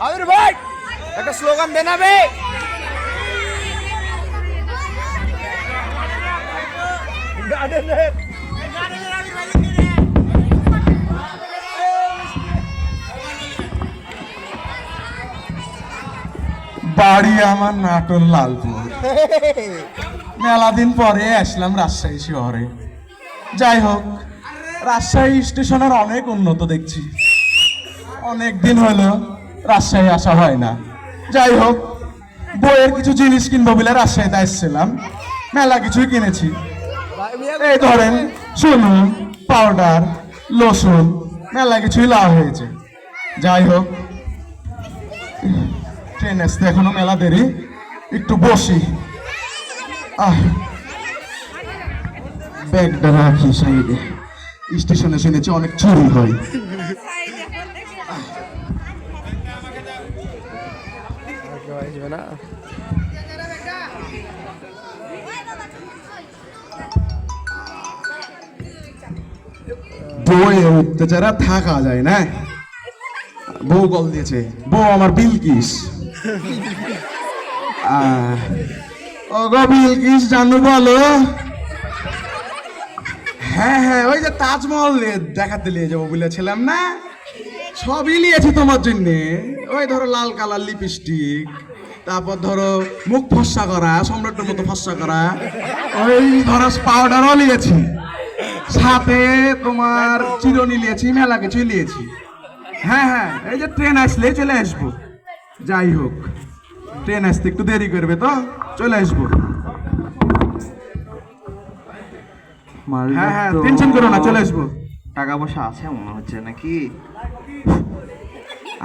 আমির ভাই একটা স্লোগান দেন হবে। বাড়ি আমার নাটোর লালপুর। মেলা দিন পরে আসলাম রাজশাহী শহরে। যাই হোক, রাজশাহী স্টেশনের অনেক উন্নত দেখছি। অনেক দিন হলো রাজশাহী আসা হয় না। যাই হোক, বইয়ের কিছু জিনিস কিনবো বলে রাজশাহীতে আসছিলাম। মেলা কিছুই কিনেছি। এই ধরেন চুনুন, পাউডার, লসুন, মেলা কিছুই লাভ হয়েছে। যাই হোক, ট্রেন আসতে এখনো মেলা দেরি, একটু বসি। ব্যাগটা রাখি সাইডে। স্টেশনে শুনেছি অনেক চুরি হয়। বইয়ে উঠতে যারা থাকা যায় না। বউ কল দিয়েছে, বউ আমার বিলকিস। ওগো বিলকিস, জানো বলো? হ্যাঁ হ্যাঁ, ওই যে তাজমহল দেখাতে নিয়ে যাবো বলেছিলাম না, সবই নিয়েছি তোমার জন্য। ওই ধরো লাল কালার লিপস্টিক, তারপর ধরো মুখ ফর্সা করা, সম্রাটের মতো ফর্সা করা, ওই ধরো পাউডারও নিয়েছি, সাথে তোমার চিরুনি নিয়েছি, মেলা কিছুই নিয়েছি। হ্যাঁ হ্যাঁ, এই যে ট্রেন আসলে চলে আসবো। যাই হোক, ট্রেন আসতে একটু দেরি করবে তো, চলে আসবো। হ্যাঁ হ্যাঁ, টেনশন করো না, চলে আসবো। টাকা পয়সা আছে মনে হচ্ছে নাকি?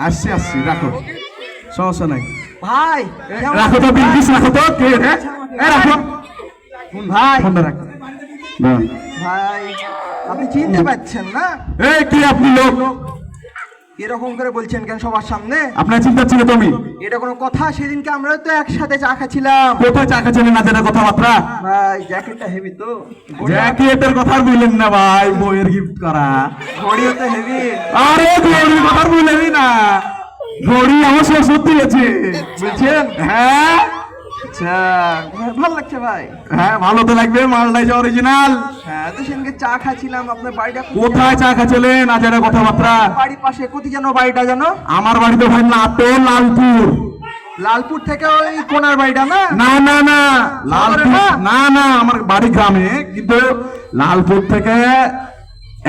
আসছি আসছি, রাখো, সমস্যা নাই। ভাই রাখো তো বিলকিস, রাখো তো। কে রে? রাখো ভাই, ফোনটা রাখো। ভাই আপনি চিনতে পারছেন না? এই কি আপনি লোক? এরকম করে বলছেন কেন সবার সামনে? আপনার চিন্তা ছিল তুমি? এটা কোনো কথা? সেদিনকে আমরা তো একসাথে চা খাচ্ছিলাম। কোথায় চা খাচ্ছেন না, যেটা কথাবার্তা? ভাই জ্যাকেটটা হেভি তো। জ্যাকেটের কথা বললেন না ভাই, বইয়ের গিফট করা। ঘড়িও তো হেভি। আরে ঘড়ির কথা বললেনই না, ঘড়ি আমার শ্বশুর দিয়েছে। বলছেন? হ্যাঁ আচ্ছা, ভালো লাগছে ভাই। হ্যাঁ, ভালো তো লাগবে, মালটাই যে অরিজিনাল। হ্যাঁ, তো সেদিনকে চা খাচ্ছিলাম। আপনার বাড়িটা কোথায় চা খাচ্ছিলেন, আজ এটা কথাবার্তা? বাড়ির পাশে কোথায় জানো বাড়িটা জানো? আমার বাড়িতে ভাই নাটোর লালপুর। লালপুর থেকে ওই কোনার বাড়িটা না? না না না, লালপুর না না, আমার বাড়ি গ্রামে, কিন্তু লালপুর থেকে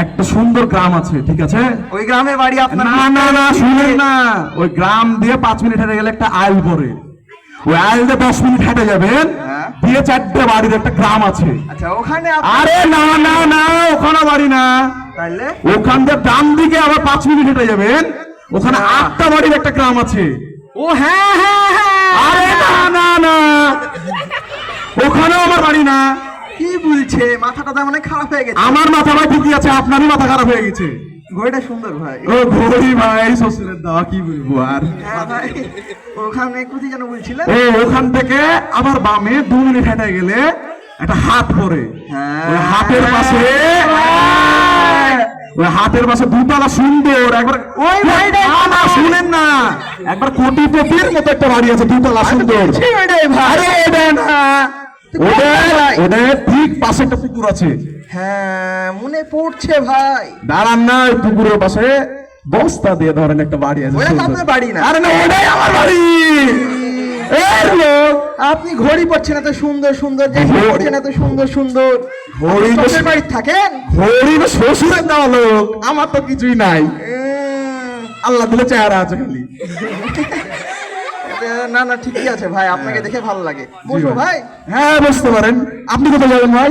একটা সুন্দর গ্রাম আছে, ঠিক আছে? ওই গ্রামে বাড়ি আপনার? না না না, শুনেন না, ওই গ্রাম দিয়ে 5 মিনিট হেঁটে গেলে একটা আইল পড়ে, ওই আইল দিয়ে 10 মিনিট হেঁটে যাবেন, দিয়ে 4টে বাড়ির একটা গ্রাম আছে। আচ্ছা, ওখানে আরে না না না, ওখানে বাড়ি না। তাহলে ওখান দিয়ে ডান দিকে আবার 5 মিনিট হেঁটে যাবেন, ওখানে 8টা বাড়ির একটা গ্রাম আছে। ও হ্যাঁ হ্যাঁ হ্যাঁ, আরে না না না, ওখানেও আমার বাড়ি না। কি বলছে? মাথাটা তো মানে খারাপ হয়ে গেছে। আমার মাথা ভাই ঠিকই আছে, আপনারই মাথা খারাপ হয়ে গেছে। ঘড়িটা সুন্দর ভাই। ও ঘড়ি ভাই, শ্বশুরের দেওয়া, কি বলবো আর। হ্যাঁ ভাই, ওখানে কোথায় যেন বলছিলেন? ও ওখান থেকে আবার বামে 2 মিনিট হেঁটে গেলে একটা হাট পড়ে, ওই হাটের পাশে, ওই হাটের পাশে 2তলা সুন্দর একবার, ওই বাড়িটা না, শুনেন না, একবার কোটিপতির মতো একটা বাড়ি আছে, 2তলা সুন্দর। আরে এটা না, ওদের ঠিক পাশে একটা পুকুর আছে। হ্যাঁ, মনে পড়ছে ভাই। দাঁড়ান না, ওই পুকুরের পাশে বস্তা দিয়ে ধরেন একটা বাড়ি আছে। ওটা তো আপনার বাড়ি না? আরে না, ওটাই আমার বাড়ি। এই লোক, আপনি ঘড়ি পড়ছেন এত সুন্দর সুন্দর, যে পড়ছেন এত সুন্দর সুন্দর, ঘড়ি তো শ্বশুর বাড়ি থাকেন? ঘড়ি তো শ্বশুরের দেওয়া লোক, আমার তো কিছুই নাই। আল্লাহ দিলে চেহারা আছে খালি। না না, ঠিকই আছে ভাই, আপনাকে দেখে ভালো লাগে। বসো ভাই। হ্যাঁ, বসতে পারেন। আপনি কোথায় যাবেন ভাই?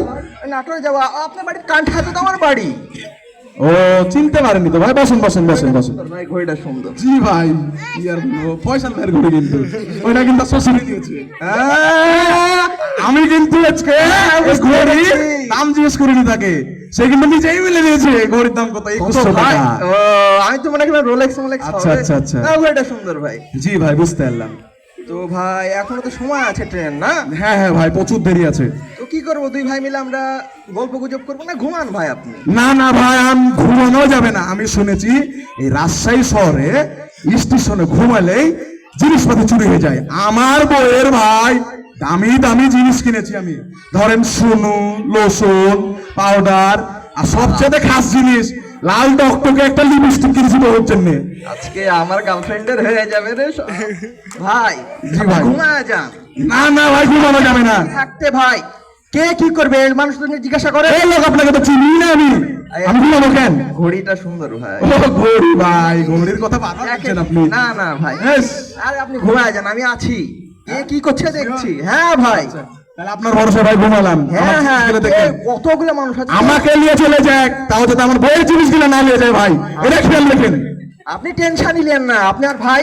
নাটোরে যাওয়া? আপনার বাড়ির কানঠাতে তো আমার বাড়ি। ও, চিনতে পারেনি তো ভাই, বসেন বসেন বসেন বসেন। ভাই ঘড়িটা সুন্দর। জি ভাই, কি আর বলবো, পয়সা বের করে, কিন্তু ওইটা কিন্তু শ্বশুরে দিয়েছে। আমি কিন্তু আজকে ঘড়ি দাম জিজ্ঞেস করিনি তাকে, সে কিন্তু নিজেই মিলে দিয়েছে। ঘড়ির দাম কত? 2100 টাকা। ও, আমি তো মনে করি রোলেক্স মোলেক্স। আচ্ছা আচ্ছা আচ্ছা, ঘড়িটা সুন্দর ভাই। জি ভাই, বুঝতে পারলাম। তো ভাই এখনো তো সময় আছে ট্রেন না? হ্যাঁ হ্যাঁ ভাই, প্রচুর দেরি আছে। তো কি করবো, দুই ভাই মিলে আমরা গল্প গুজব করবো না ঘুমান ভাই আপনি? না না ভাই, আমি ঘুমানো যাবে না। আমি শুনেছি এই রাজশাহী শহরে স্টেশনে ঘুমালেই জিনিসপাতি চুরি হয়ে যায়। আমার বউয়ের ভাই দামি দামি জিনিস কিনেছি আমি, ধরেন সুনু, লোশন, পাউডার, আর সবচেয়ে খাস জিনিস লাল টকটকে একটা লিপস্টিক কিনেছি বউর জন্য। আজকে আমার গার্লফ্রেন্ডের হয়ে যাবে রে ভাই। জি ভাই। ঘুমায় যান। না না ভাই, ঘুমানো যাবে না। থাকতে ভাই কে কি করবে এই মানুষ তো জিজ্ঞাসা করে। এই লোক আপনাকে তো চিনি না আমি, আমি ঘুমাবো কেন? ঘড়িটা সুন্দর ভাই। ও ঘড়ি ভাই, ঘড়ির কথা বারবার বলছেন আপনি। না না ভাই, Yes. আরে আপনি ঘুমায় যান, আমি আছি। কে কি করছে দেখছি। হ্যাঁ ভাই, তাহলে আপনার ভরসা ভাই ঘুমালাম। হ্যাঁ আমার হ্যাঁ, জিনিসগুলো কে দেখেন। কতগুলো মানুষ আছে। আমাকে নিয়ে চলে যাক, তাও যাতে আমার বইয়ের জিনিসগুলো না নিয়ে যায় ভাই, এটা খেয়াল রাখেন। আপনি টেনশন নিলেন না, আপনার ভাই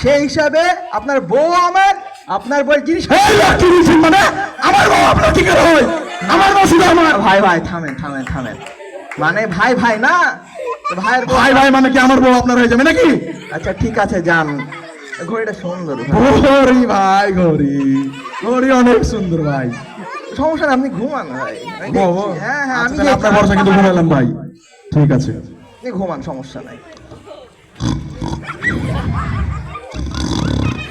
সেই হিসাবে আপনার বউ আমার, আপনার বই জিনিস। এই লোক কি বলছেন মানে? আমার বউ আপনার কি করে হয়? আমার বউ শুধু আমার। ভাই ভাই থামেন থামেন থামেন, মানে ভাই ভাই না, ভাইয়ের বউ। ভাই ভাই মানে কি আমার বউ আপনার হয়ে যাবে নাকি? আচ্ছা ঠিক আছে যান, ঘড়িটা সুন্দর ভাই। ঘড়ি ভাই, ঘড়ি ঘড়ি অনেক সুন্দর ভাই। সমস্যা না, আপনি ঘুমান ভাই, আমি ঘুমাবো? দেখছি। হ্যাঁ হ্যাঁ, আমি আচ্ছা, তাহলে আপনার ভরসা কিন্তু ঘুমালাম ভাই। ঠিক আছে, আপনি ঘুমান, সমস্যা নাই।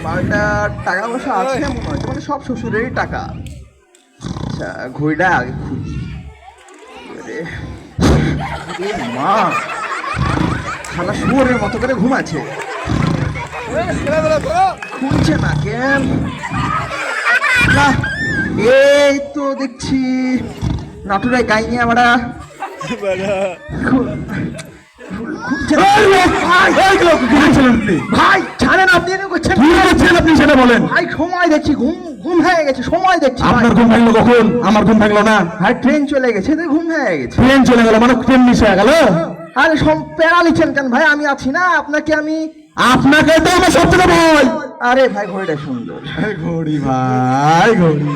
মালটা টাকা পয়সা আছে মনে হয়, মানে সব শ্বশুরেরই টাকা। আচ্ছা ঘড়িটা আগে খুলি। আরে, এ মা, শালা শুয়োরের মতো করে ঘুমাচ্ছে, খুলছে না কেন? না, এই তো দেখছি নাটুরাই গাই নিয়ে আমরা ভাই ছাড়েন, আপনি এরকম করছেন। কি করছেন আপনি সেটা বলেন। ভাই সময় দেখছি, ঘুম ঘুম হয়ে গেছে, সময় দেখছি ভাই। আপনার ঘুম ভাঙলো কখন? আমার ঘুম ভাঙলো না। ভাই ট্রেন চলে গেছে তো ঘুম হয়ে গেছে। ট্রেন চলে গেল মানে ট্রেন মিস হয়ে গেল? আরে প্যারা লিখছেন কেন ভাই, আমি আছি না, আপনাকে আমি। আপনাকে তো আমার সবচেয়ে ভয়। আরে ভাই ঘড়িটা সুন্দর ঘড়ি ভাই, ঘড়ি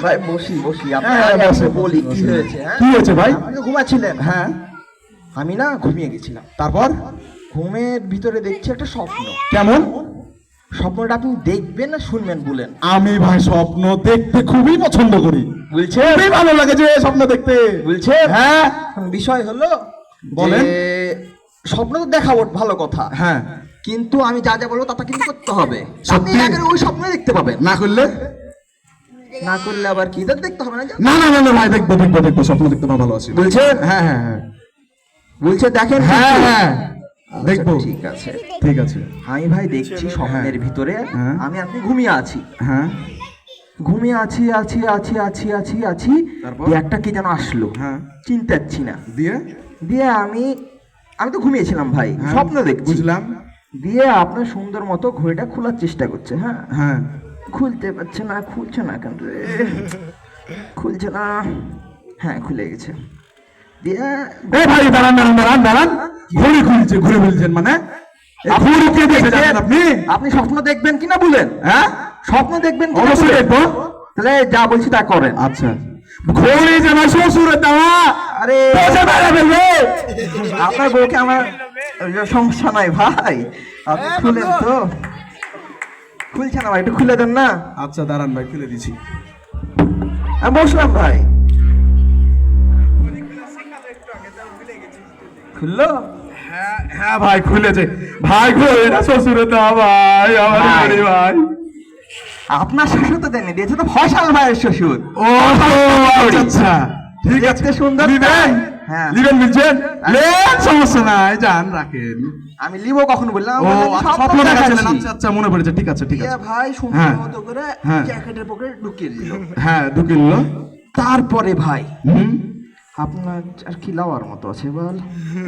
ভাই, বসি বসি, হ্যাঁ, আপনাকে বসে, বলি কি বসে। হয়েছে। হ্যাঁ কি হয়েছে ভাই? আপনি তো ঘুমাচ্ছিলেন। হ্যাঁ, আমি না ঘুমিয়ে গেছিলাম, তারপর ঘুমের ভিতরে দেখছি একটা স্বপ্ন। কেমন? স্বপ্নটা আপনি দেখবেন না শুনবেন বলেন? আমি ভাই স্বপ্ন দেখতে খুবই পছন্দ করি, বলছে খুবই ভালো লাগে যে স্বপ্ন দেখতে। বলছে হ্যাঁ বিষয় হলো বলেন। যে স্বপ্ন তো দেখাবো ভালো কথা, হ্যাঁ, কিন্তু আমি যা যা বলবো তা কিন্তু করতে হবে। আপনি সত্যি? আগে ওই স্বপ্ন দেখতে পাবেন, না করলে? না করলে আবার কি তা দেখতে হবে না। না না না না ভাই, দেখবো দেখবো দেখবো, স্বপ্ন দেখতে আমার ভালো আছে। বলছেন? হ্যাঁ হ্যাঁ হ্যাঁ বলছে দেখেন হ্যাঁ কিন্তু। হ্যাঁ, আচ্ছা, দেখবো। ঠিক আছে। ঠিক আছে। আমি ভাই দেখছি স্বপ্নের ভিতরে হ্যাঁ। আমি আপনি ঘুমিয়ে আছি, হ্যাঁ, ঘুমিয়ে আছি আছি আছি আছি আছি আছি, তারপর? দিয়ে একটা কি যেন আসলো, হ্যাঁ, চিনতে পারছি না। দিয়ে? দিয়ে আমি আমি তো ঘুমিয়েছিলাম ভাই, হ্যাঁ, স্বপ্ন দেখছি। বুঝলাম। দিয়ে আপনার সুন্দর মতো ঘড়িটা খোলার চেষ্টা করছে। হ্যাঁ হ্যাঁ, খুলতে পারছে না, খুলছে না কেন রে, খুলছে না। হ্যাঁ খুলে গেছে। দিয়ে এই ভাই দাঁড়ান দাঁড়ান দাঁড়ান দাঁড়ান, ঘুরে খুলছে, ঘুরে খুলছেন মানে? ঘুরে কে দেখে জানেন আপনি? আপনি স্বপ্ন দেখবেন কিনা বলেন? হ্যাঁ, স্বপ্ন দেখবেন কিনা অবশ্যই বলেন? দেখবো। তাহলে যা বলছি তা করেন। আচ্ছা, ঘড়ি যে আমার শ্বশুরের দেওয়া, আরে পয়সা বেড়া ফেলবে। আপনার বউকে আমার সমস্যা নাই ভাই, আপনি খুলেন তো। খুলছে না ভাই, একটু খুলে দেন না। আচ্ছা দাঁড়ান ভাই, খুলে দিছি। আমি বসলাম ভাই, খুললো? হ্যাঁ হ্যাঁ ভাই, খুলেছে ভাই। ঘড়িটা শ্বশুরের দেওয়া ভাই, আমার ভাই। ঘড়ি ভাই। আপনার শ্বশুর তো দেননি, দিয়েছে তো ফয়সাল ভাইয়ের শ্বশুর। ও আচ্ছা আচ্ছা, ঠিক আছে। দেখতে সুন্দর নিবেন? তাই? হ্যাঁ। নিবেন বলছেন? নেন, সমস্যা নাই, যান রাখেন। আমি লিবো কখন বললাম? ও আমি আচ্ছা, স্বপ্ন স্বপ্ন দেখাচ্ছিলেন। দেখাচ্ছি। আচ্ছা আচ্ছা, মনে পড়েছে। ঠিক আছে ঠিক দিয়ে আছে। ভাই সুন্দর হ্যাঁ। মতো করে হ্যাঁ। জ্যাকেটের পকেটে ঢুকিয়ে দিল। হ্যাঁ, ঢুকিল। তারপরে ভাই হুম, আপনার আর কি লাওয়ার মতো আছে বল?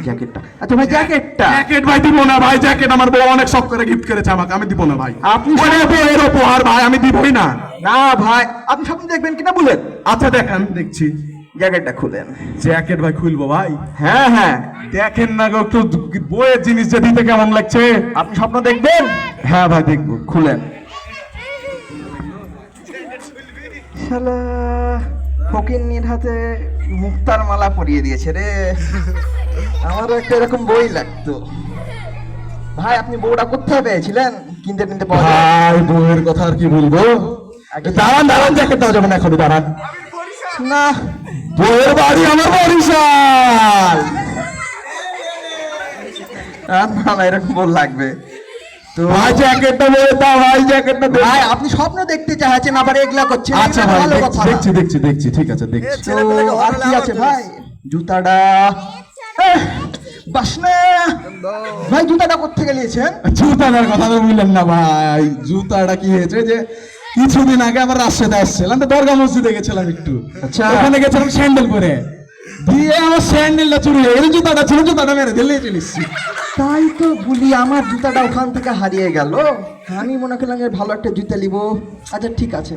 জ্যাকেটটা, আচ্ছা ভাই জ্যাকেটটা জ্যাকেট ভাই দিব না ভাই, জ্যাকেট আমার বউ অনেক শখ করে গিফট করেছে আমাকে, আমি দিব না ভাই। আপনি ওরে বউয়ের উপহার ভাই, আমি দিবই না। না ভাই, আপনি স্বপ্ন দেখবেন কিনা বলেন? আচ্ছা দেখান, দেখছি। জ্যাকেটটা খুলেন। জ্যাকেট ভাই খুলবো ভাই? হ্যাঁ হ্যাঁ, দেখেন না গো, একটু বইয়ের জিনিস যে দিতে কেমন লাগছে। আপনি স্বপ্ন দেখবেন? হ্যাঁ ভাই দেখবো। খুলেন। শালা ফকিন্নির হাতে মুক্তার মালা পরিয়ে দিয়েছে রে, আমারও একটা এরকম বই লাগতো। ভাই আপনি বউটা কোথায় পেয়েছিলেন? কিনতে কিনতে পাওয়া যায়? ভাই বউয়ের কথা আর কি বলবো, দাঁড়ান দাঁড়ান, জ্যাকেট দেওয়া যাবে না এখনই, দাঁড়ান। না বউয়ের বাড়ি আমার বরিশাল। না না, এরকম বল লাগবে তো। ভাই জ্যাকেটটা বলে দাও, ভাই জ্যাকেটটা দে। ভাই আপনি স্বপ্ন দেখতে চাচ্ছেন আবার এগুলা করছেন, আচ্ছা এগুলা ভাই, ভালো কথা না। দেখছি দেখছি দেখছি, ঠিক আছে দেখছি। তো আর কি আছে ভাই? জুতাটা বাস না ভাই, জুতাটা কোত্থেকে নিয়েছেন? জুতাটার কথা তো বললেন না ভাই। জুতাটা কি হয়েছে যে কিছুদিন আগে আমার রাজশাহীতে আসছিলাম, তো দরগা মসজিদে গেছিলাম একটু। আচ্ছা। ওখানে গেছিলাম স্যান্ডেল পরে, দিয়ে আমার স্যান্ডেলটা চুরি হয়ে গেছে, জুতাটা ছিল, জুতাটা মেরে দিলে চলে এসেছি। তাই তো বলি, আমার জুতাটা ওখান থেকে হারিয়ে গেল। আমি মনে করলাম যে ভালো একটা জুতা নিব। আচ্ছা ঠিক আছে,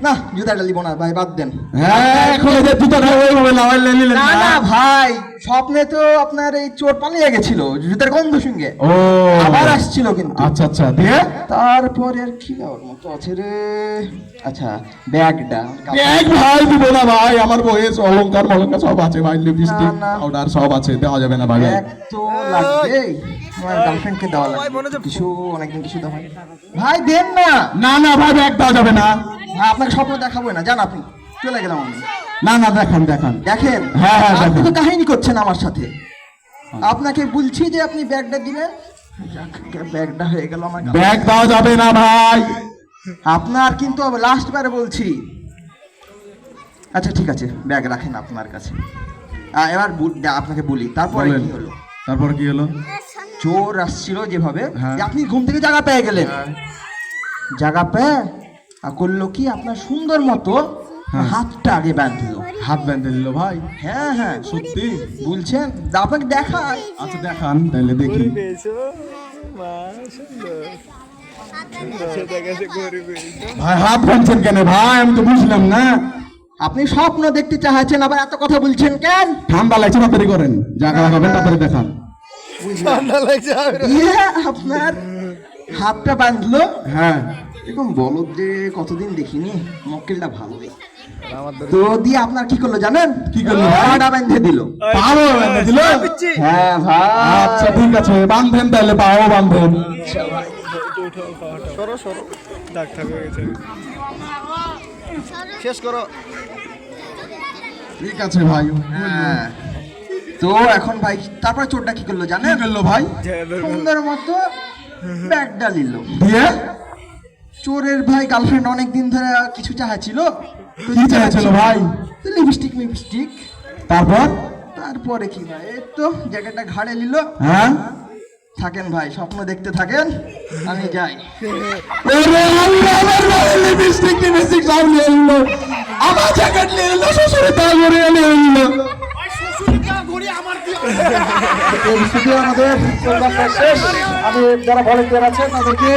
না জুতাটা নিব না ভাই, বাদ দেন। হ্যাঁ, এখন এই যে জুতাটা ওইভাবে লাগাইলে নিলেন না না? না ভাই, স্বপ্নে তো আপনার এই চোর পালিয়ে গেছিল জুতার গন্ধ সঙ্গে, ও আবার আসছিল কিন্তু। আচ্ছা আচ্ছা, দিয়ে তারপরে আর কি নেওয়ার মতো আছে রে? আচ্ছা ব্যাগটা এক ভাই দিব না ভাই, আমার বয়স অলংকার মলঙ্কার সব আছে ভাই, লিপস্টিক না। পাউডার সব আছে, দেওয়া যাবে না ভাই। ব্যাগ তো লাগবে, আমার গার্লফ্রেন্ডকে দেওয়া লাগবে কিছু, অনেকদিন কিছু দেওয়া হয়নি। ভাই দেন না। না না ভাই, ব্যাগ দেওয়া যাবে না। ভাই আপনাকে স্বপ্ন দেখাবো না, জান আপনি, চলে গেলাম আমি। না না, দেখান দেখান। দেখেন হ্যাঁ, হ্যাঁ, আপনি দেখেন। তো কাহিনী করছেন আমার সাথে। আপনাকে বলছি যে আপনি ব্যাগটা দিলেন, যাক, ব্যাগটা হয়ে গেল আমার কাছে। ব্যাগ দেওয়া যাবে না ভাই। আপনার কিন্তু লাস্ট বারে বলছি। আচ্ছা ঠিক আছে, ব্যাগ রাখেন আপনার কাছে। এবার আপনাকে বলি তারপরে বলেন। কি হলো। তারপর কি হলো? চোর আসছিল যেভাবে, হ্যাঁ। যে আপনি ঘুম থেকে জায়গা পেয়ে গেলেন, জায়গা পেয়ে করলো কি, আপনার সুন্দর মতো হ্যাঁ। হাতটা আগে বাঁধলো। হাত বেঁধে দিল ভাই? হ্যাঁ হ্যাঁ, সত্যি? বলছেন আপনাকে দেখায়। আচ্ছা দেখান তাহলে দেখি। ভাই হাত বাঁধছেন কেন ভাই, আমি তো বুঝলাম না। আপনি স্বপ্ন দেখতে চাচ্ছেন, আবার এত কথা বলছেন কেন? ঠান্ডা লাগছে, তাড়াতাড়ি করেন, জায়গা লাগাবেন তাড়াতাড়ি দেখান। ইয়ে, আপনার হাতটা বাঁধলো। হ্যাঁ। এরকম বলদ যে কতদিন দেখিনি, মক্কেলটা ভালোই। তো দিয়ে আপনার কি করলো জানেন? কি করলো? পাটা বেঁধে দিল। পাও বেঁধে দিল? হ্যাঁ ভাই। আচ্ছা ঠিক আছে, বাঁধেন তাহলে, পাও বাঁধেন। সরো সরো, দাগ ঠাক হয়ে গেছে, শেষ করো। ঠিক আছে ভাই। হ্যাঁ। তো এখন ভাই তারপরে চোরটা কি করলো কি জানেন? করলো ভাই? সুন্দর মতো ব্যাগটা নিল। দিয়ে চোরের ভাই গার্লফ্রেন্ড অনেক দিন ধরে কিছু চাচ্ছিল, কি চাইছিল ভাই? লিপস্টিক মিপস্টিক। তারপর? তারপরে কি ভাই, এই তো জ্যাকেটটা ঘাড়ে নিল। হ্যাঁ। থাকেন ভাই, স্বপ্ন দেখতে থাকেন, আমি যাই। ওরে আল্লাহ, আমার ভাই লিপস্টিক টিপস্টিক সব নিয়ে এলো, আমার জ্যাকেট নিয়ে এলো, শ্বশুরের তাল করে নিয়ে এলো। আমাদের প্রোগ্রামটা শেষ। আমি যারা ভলেন্টিয়ার আছে তাদেরকে